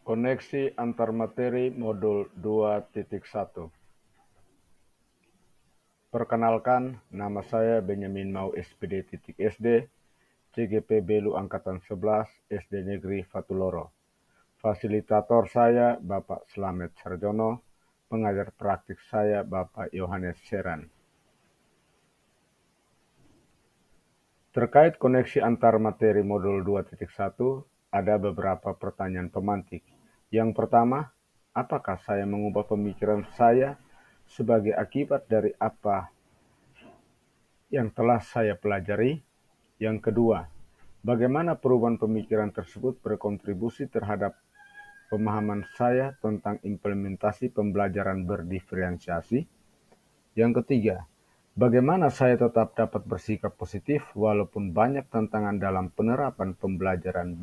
Koneksi antar materi modul 2.1. Perkenalkan, nama saya Benyamin Mau SPD.SD, CGP Belu Angkatan 11, SD Negeri Fatuloro. Fasilitator saya Bapak Slamet Sarjono, pengajar praktik saya Bapak Yohanes Seran. Terkait koneksi antar materi modul 2.1, ada beberapa pertanyaan pemantik. Yang pertama, apakah saya mengubah pemikiran saya sebagai akibat dari apa yang telah saya pelajari? Yang kedua, bagaimana perubahan pemikiran tersebut berkontribusi terhadap pemahaman saya tentang implementasi pembelajaran berdiferensiasi? Yang ketiga, bagaimana saya tetap dapat bersikap positif walaupun banyak tantangan dalam penerapan pembelajaran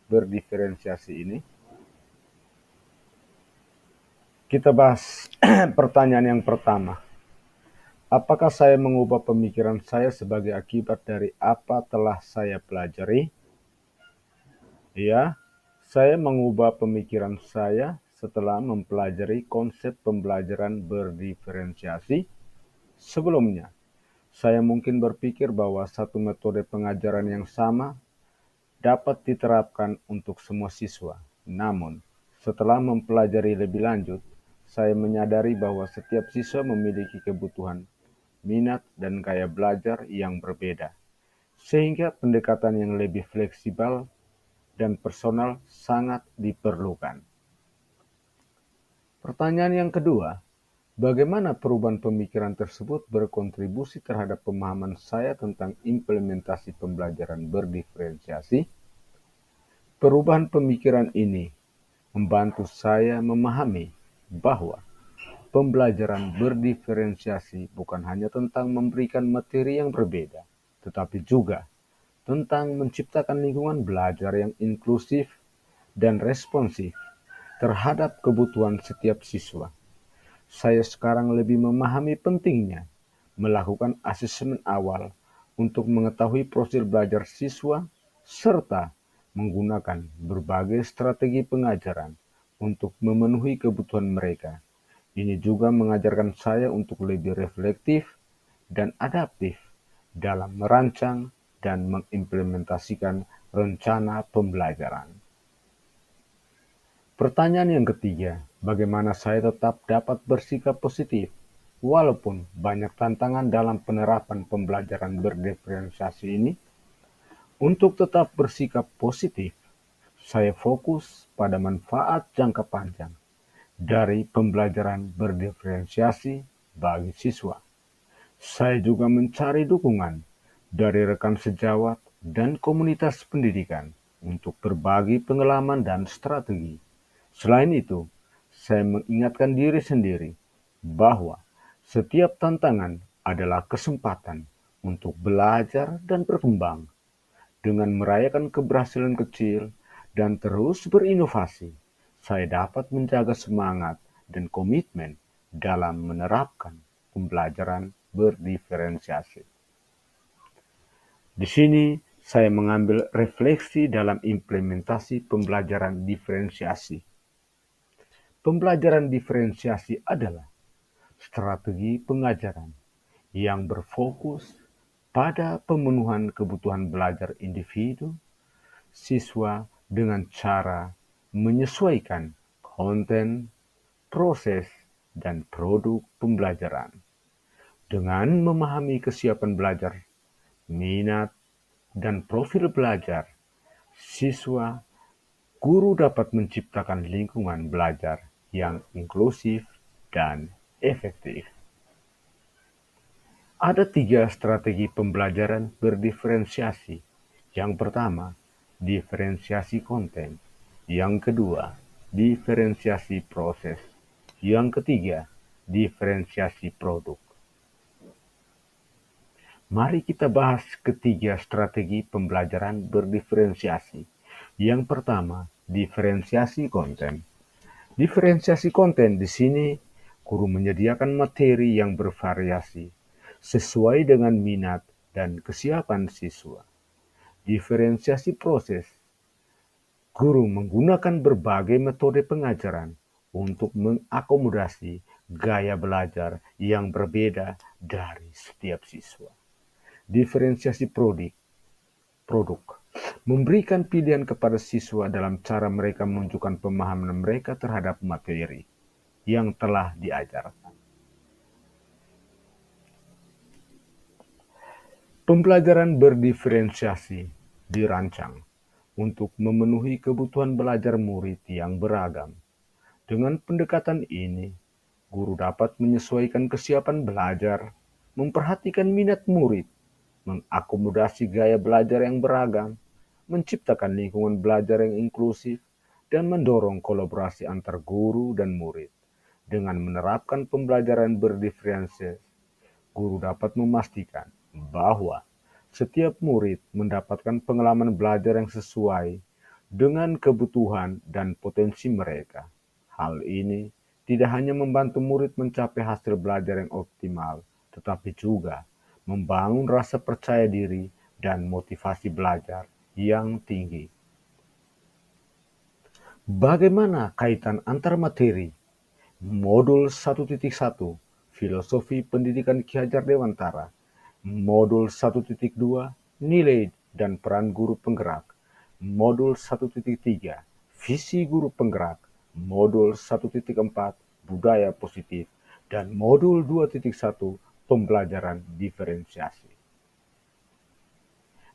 berdiferensiasi ini? Kita bahas pertanyaan yang pertama. Apakah saya mengubah pemikiran saya sebagai akibat dari apa telah saya pelajari? Ya, saya mengubah pemikiran saya setelah mempelajari konsep pembelajaran berdiferensiasi. Sebelumnya, saya mungkin berpikir bahwa satu metode pengajaran yang sama dapat diterapkan untuk semua siswa. Namun, setelah mempelajari lebih lanjut, saya menyadari bahwa setiap siswa memiliki kebutuhan, minat, dan gaya belajar yang berbeda. Sehingga pendekatan yang lebih fleksibel dan personal sangat diperlukan. Pertanyaan yang kedua, bagaimana perubahan pemikiran tersebut berkontribusi terhadap pemahaman saya tentang implementasi pembelajaran berdiferensiasi? Perubahan pemikiran ini membantu saya memahami bahwa pembelajaran berdiferensiasi bukan hanya tentang memberikan materi yang berbeda, tetapi juga tentang menciptakan lingkungan belajar yang inklusif dan responsif terhadap kebutuhan setiap siswa. Saya sekarang lebih memahami pentingnya melakukan asesmen awal untuk mengetahui profil belajar siswa serta menggunakan berbagai strategi pengajaran untuk memenuhi kebutuhan mereka. Ini juga mengajarkan saya untuk lebih reflektif dan adaptif dalam merancang dan mengimplementasikan rencana pembelajaran. Pertanyaan yang ketiga, bagaimana saya tetap dapat bersikap positif walaupun banyak tantangan dalam penerapan pembelajaran berdiferensiasi ini? Untuk tetap bersikap positif, saya fokus pada manfaat jangka panjang dari pembelajaran berdiferensiasi bagi siswa. Saya juga mencari dukungan dari rekan sejawat dan komunitas pendidikan untuk berbagi pengalaman dan strategi. Selain itu, saya mengingatkan diri sendiri bahwa setiap tantangan adalah kesempatan untuk belajar dan berkembang. Dengan merayakan keberhasilan kecil dan terus berinovasi, saya dapat menjaga semangat dan komitmen dalam menerapkan pembelajaran berdiferensiasi. Di sini saya mengambil refleksi dalam implementasi pembelajaran diferensiasi. Pembelajaran diferensiasi adalah strategi pengajaran yang berfokus pada pemenuhan kebutuhan belajar individu siswa dengan cara menyesuaikan konten, proses, dan produk pembelajaran. Dengan memahami kesiapan belajar, minat, dan profil belajar, siswa, guru dapat menciptakan lingkungan belajar yang inklusif dan efektif. Ada 3 strategi pembelajaran berdiferensiasi. Yang pertama, diferensiasi konten. Yang kedua, diferensiasi proses. Yang ketiga, diferensiasi produk. Mari kita bahas ketiga strategi pembelajaran berdiferensiasi. Yang pertama, diferensiasi konten. Diferensiasi konten di sini guru menyediakan materi yang bervariasi sesuai dengan minat dan kesiapan siswa. Diferensiasi proses Guru menggunakan berbagai metode pengajaran untuk mengakomodasi gaya belajar yang berbeda dari setiap siswa. Diferensiasi produk memberikan pilihan kepada siswa dalam cara mereka menunjukkan pemahaman mereka terhadap materi yang telah diajarkan. Pembelajaran berdiferensiasi dirancang untuk memenuhi kebutuhan belajar murid yang beragam. Dengan pendekatan ini, guru dapat menyesuaikan kesiapan belajar, memperhatikan minat murid, mengakomodasi gaya belajar yang beragam, menciptakan lingkungan belajar yang inklusif, dan mendorong kolaborasi antar guru dan murid. Dengan menerapkan pembelajaran berdiferensiasi, guru dapat memastikan bahwa setiap murid mendapatkan pengalaman belajar yang sesuai dengan kebutuhan dan potensi mereka. Hal ini tidak hanya membantu murid mencapai hasil belajar yang optimal, tetapi juga membangun rasa percaya diri dan motivasi belajar yang tinggi. Bagaimana kaitan antar materi? Modul 1.1 Filosofi Pendidikan Ki Hajar Dewantara. Modul 1.2 Nilai dan Peran Guru Penggerak. Modul 1.3 Visi Guru Penggerak. Modul 1.4 Budaya Positif. Dan modul 2.1 Pembelajaran Diferensiasi.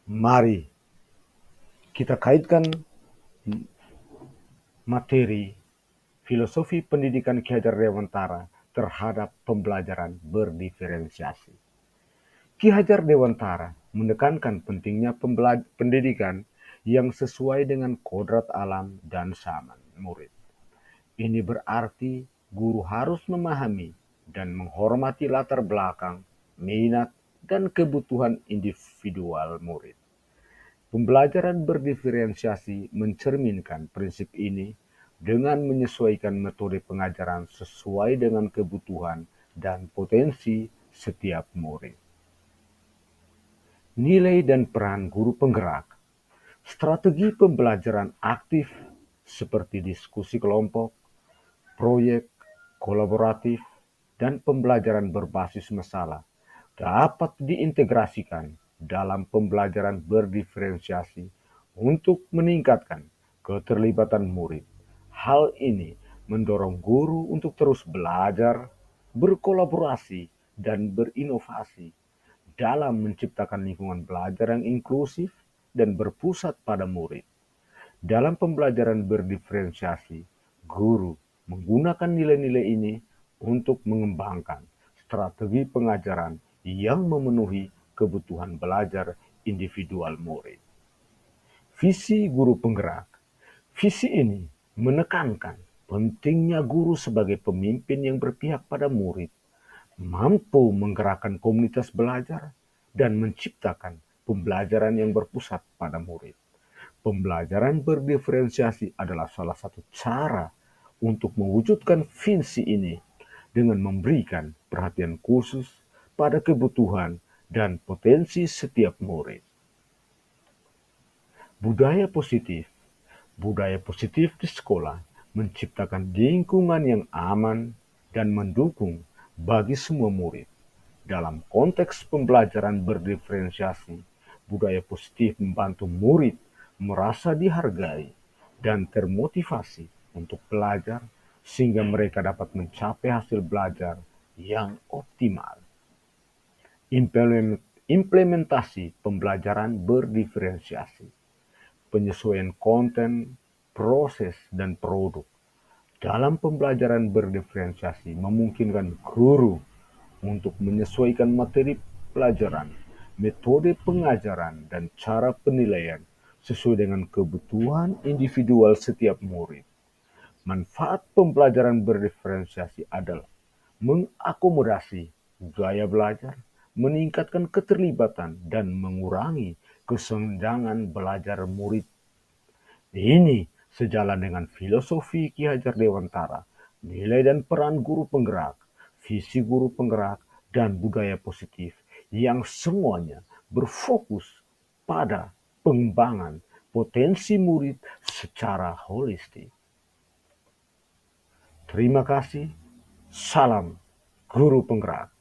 Mari kita kaitkan materi Filosofi Pendidikan Ki Hajar Dewantara terhadap pembelajaran berdiferensiasi. Ki Hajar Dewantara menekankan pentingnya pendidikan yang sesuai dengan kodrat alam dan zaman murid. Ini berarti guru harus memahami dan menghormati latar belakang, minat, dan kebutuhan individual murid. Pembelajaran berdiferensiasi mencerminkan prinsip ini dengan menyesuaikan metode pengajaran sesuai dengan kebutuhan dan potensi setiap murid. Nilai dan peran guru penggerak. Strategi pembelajaran aktif seperti diskusi kelompok, proyek kolaboratif, dan pembelajaran berbasis masalah dapat diintegrasikan dalam pembelajaran berdiferensiasi untuk meningkatkan keterlibatan murid. Hal ini mendorong guru untuk terus belajar, berkolaborasi, dan berinovasi dalam menciptakan lingkungan belajar yang inklusif dan berpusat pada murid. Dalam pembelajaran berdiferensiasi, guru menggunakan nilai-nilai ini untuk mengembangkan strategi pengajaran yang memenuhi kebutuhan belajar individual murid. Visi guru penggerak. Visi ini menekankan pentingnya guru sebagai pemimpin yang berpihak pada murid, mampu menggerakkan komunitas belajar, dan menciptakan pembelajaran yang berpusat pada murid. Pembelajaran berdiferensiasi adalah salah satu cara untuk mewujudkan visi ini dengan memberikan perhatian khusus pada kebutuhan dan potensi setiap murid. Budaya positif. Budaya positif di sekolah menciptakan lingkungan yang aman dan mendukung bagi semua murid. Dalam konteks pembelajaran berdiferensiasi, budaya positif membantu murid merasa dihargai dan termotivasi untuk belajar sehingga mereka dapat mencapai hasil belajar yang optimal. Implementasi pembelajaran berdiferensiasi. Penyesuaian konten, proses, dan produk. Dalam pembelajaran berdiferensiasi memungkinkan guru untuk menyesuaikan materi pelajaran, metode pengajaran, dan cara penilaian sesuai dengan kebutuhan individual setiap murid. Manfaat pembelajaran berdiferensiasi adalah mengakomodasi gaya belajar, meningkatkan keterlibatan, dan mengurangi kesenjangan belajar murid. Ini sejalan dengan filosofi Ki Hajar Dewantara, nilai dan peran guru penggerak, visi guru penggerak, dan budaya positif yang semuanya berfokus pada pengembangan potensi murid secara holistik. Terima kasih. Salam Guru Penggerak.